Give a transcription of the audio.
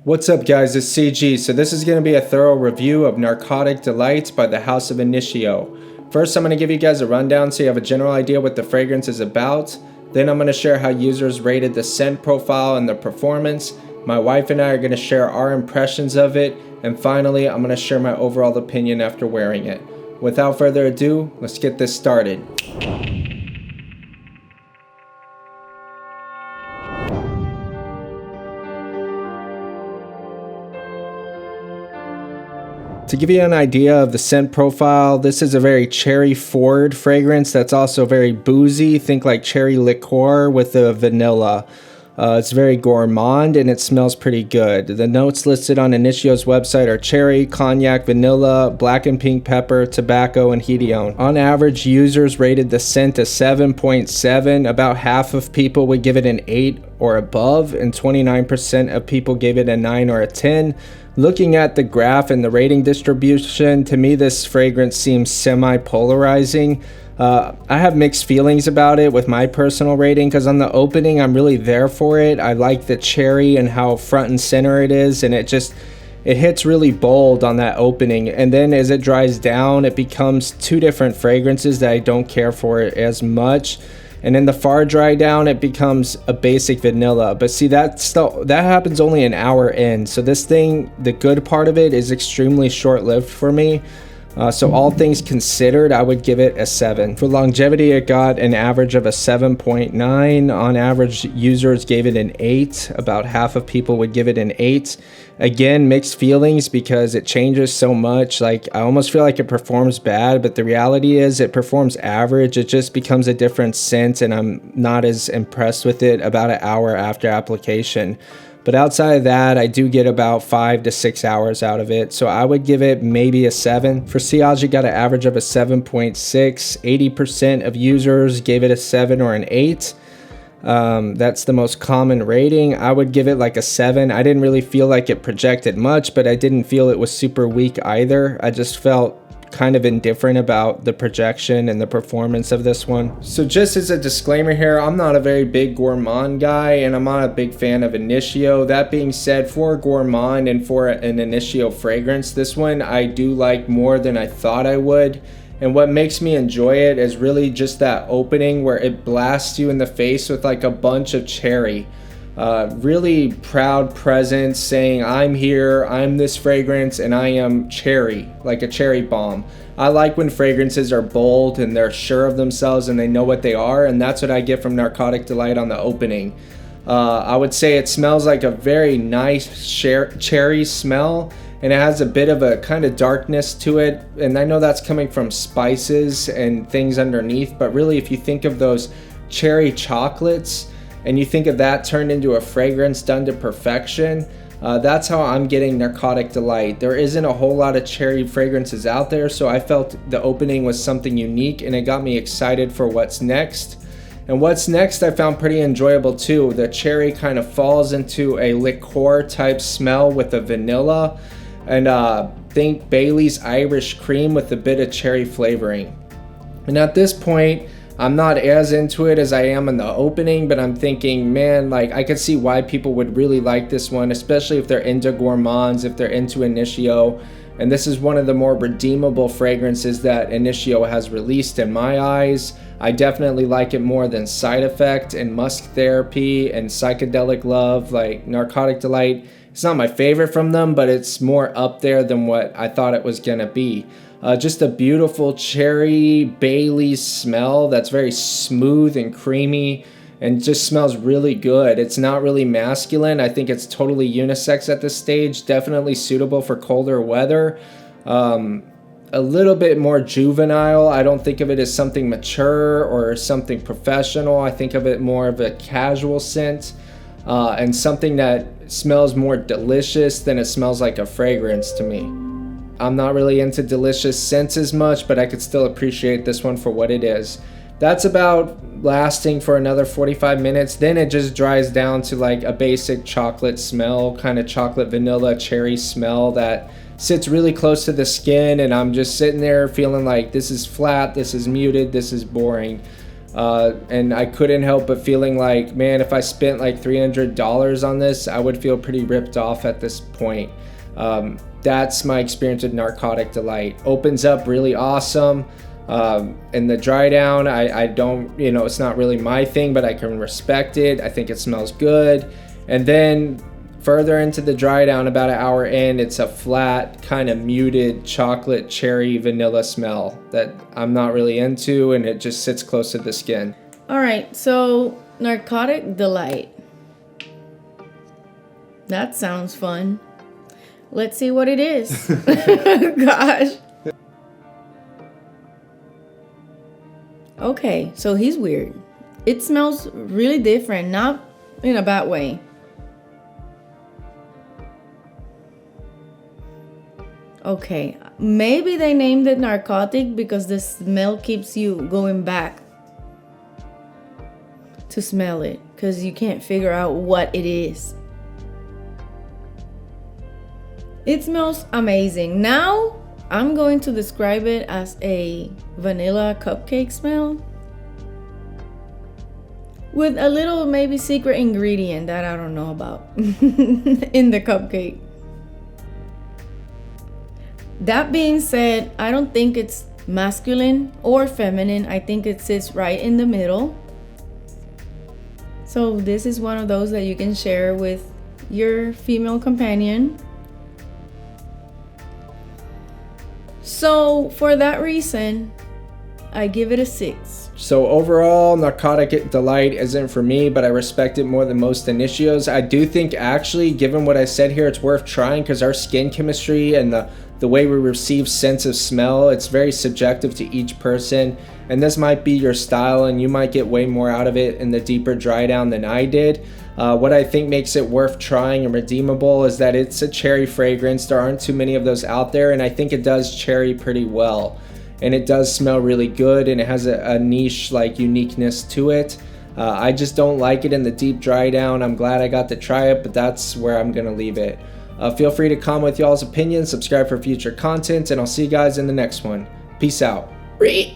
What's up guys, it's CG. So this is going to be a thorough review of Narcotic Delight by the House of Initio. First I'm going to give you guys a rundown so you have a general idea what the fragrance is about. Then I'm going to share how users rated the scent profile and the performance. My wife and I are going to share our impressions of it. And finally I'm going to share my overall opinion after wearing it. Without further ado, let's get this started. To give you an idea of the scent profile, this is a very cherry forward fragrance that's also very boozy. Think like cherry liqueur with the vanilla. It's very gourmand and it smells pretty good. The notes listed on Initio's website are cherry, cognac, vanilla, black and pink pepper, tobacco, and hedione. On average, users rated the scent a 7.7. About half of people would give it an 8 or above, and 29% of people gave it a 9 or a 10. Looking at the graph and the rating distribution, to me this fragrance seems semi-polarizing. I have mixed feelings about it with my personal rating because on the opening I'm really there for it. I like the cherry and how front and center it is, and it hits really bold on that opening, and then as it dries down it becomes two different fragrances that I don't care for it as much. And in the far dry down it becomes a basic vanilla, but see that happens only an hour in. So this thing, the good part of it is extremely short-lived for me. So all things considered, I would give it a 7. For longevity, it got an average of a 7.9. On average, users gave it an 8. About half of people would give it an 8. Again, mixed feelings because it changes so much. Like, I almost feel like it performs bad, but the reality is it performs average. It just becomes a different scent, and I'm not as impressed with it about an hour after application. But outside of that, I do get about 5 to 6 hours out of it. So I would give it maybe a 7. For Sillage, it got an average of a 7.6. 80% of users gave it a 7 or an 8. That's the most common rating. I would give it like a 7. I didn't really feel like it projected much, but I didn't feel it was super weak either. I just felt kind of indifferent about the projection and the performance of this one. So just as a disclaimer here, I'm not a very big gourmand guy, and I'm not a big fan of Initio. That being said, for gourmand and for an Initio fragrance, this one I do like more than I thought I would. And what makes me enjoy it is really just that opening where it blasts you in the face with like a bunch of cherry. Really proud presence saying, I'm here, I'm this fragrance, and I am cherry, like a cherry bomb. I like when fragrances are bold and they're sure of themselves and they know what they are, and that's what I get from Narcotic Delight on the opening. I would say it smells like a very nice cherry smell, and it has a bit of a kind of darkness to it, and I know that's coming from spices and things underneath, but really if you think of those cherry chocolates, and you think of that turned into a fragrance done to perfection, that's how I'm getting Narcotic Delight. There isn't a whole lot of cherry fragrances out there, so I felt the opening was something unique, and it got me excited for what's next. And what's next I found pretty enjoyable too. The cherry kind of falls into a liqueur type smell with the vanilla, and think Bailey's Irish cream with a bit of cherry flavoring. And at this point, I'm not as into it as I am in the opening, but I'm thinking, man, like I could see why people would really like this one, especially if they're into gourmands, if they're into Initio. And this is one of the more redeemable fragrances that Initio has released in my eyes. I definitely like it more than Side Effect and Musk Therapy and Psychedelic Love. Like Narcotic Delight, it's not my favorite from them, but it's more up there than what I thought it was gonna be. Just a beautiful cherry Bailey's smell that's very smooth and creamy and just smells really good. It's not really masculine. I think it's totally unisex at this stage, definitely suitable for colder weather. A little bit more juvenile. I don't think of it as something mature or something professional. I think of it more of a casual scent, and something that smells more delicious than it smells like a fragrance to me. I'm not really into delicious scents as much, but I could still appreciate this one for what it is. That's about lasting for another 45 minutes. Then it just dries down to like a basic chocolate smell, kind of chocolate vanilla cherry smell that sits really close to the skin, and I'm just sitting there feeling like this is flat, this is muted, this is boring. And I couldn't help but feeling like, man, if I spent like $300 on this, I would feel pretty ripped off at this point. That's my experience with Narcotic Delight. Opens up really awesome. And the dry down, I don't, it's not really my thing, but I can respect it. I think it smells good. And then further into the dry down, about an hour in, it's a flat, kind of muted chocolate, cherry, vanilla smell that I'm not really into, and it just sits close to the skin. All right, so Narcotic Delight. That sounds fun. Let's see what it is. Gosh. Okay, so he's weird. It smells really different, not in a bad way. Okay, maybe they named it narcotic because the smell keeps you going back to smell it because you can't figure out what it is. It smells amazing. Now I'm going to describe it as a vanilla cupcake smell with a little maybe secret ingredient that I don't know about in the cupcake. That being said, I don't think it's masculine or feminine. I think it sits right in the middle. So this is one of those that you can share with your female companion. So for that reason, I give it a 6. So overall, Narcotic Delight isn't for me, but I respect it more than most Initios. I do think actually, given what I said here, it's worth trying because our skin chemistry and the way we receive sense of smell, it's very subjective to each person. And this might be your style and you might get way more out of it in the deeper dry down than I did. What I think makes it worth trying and redeemable is that it's a cherry fragrance. There aren't too many of those out there, and I think it does cherry pretty well. And it does smell really good, and it has a niche like uniqueness to it. I just don't like it in the deep dry down. I'm glad I got to try it, but that's where I'm gonna leave it. Feel free to comment with y'all's opinions, subscribe for future content, and I'll see you guys in the next one. Peace out.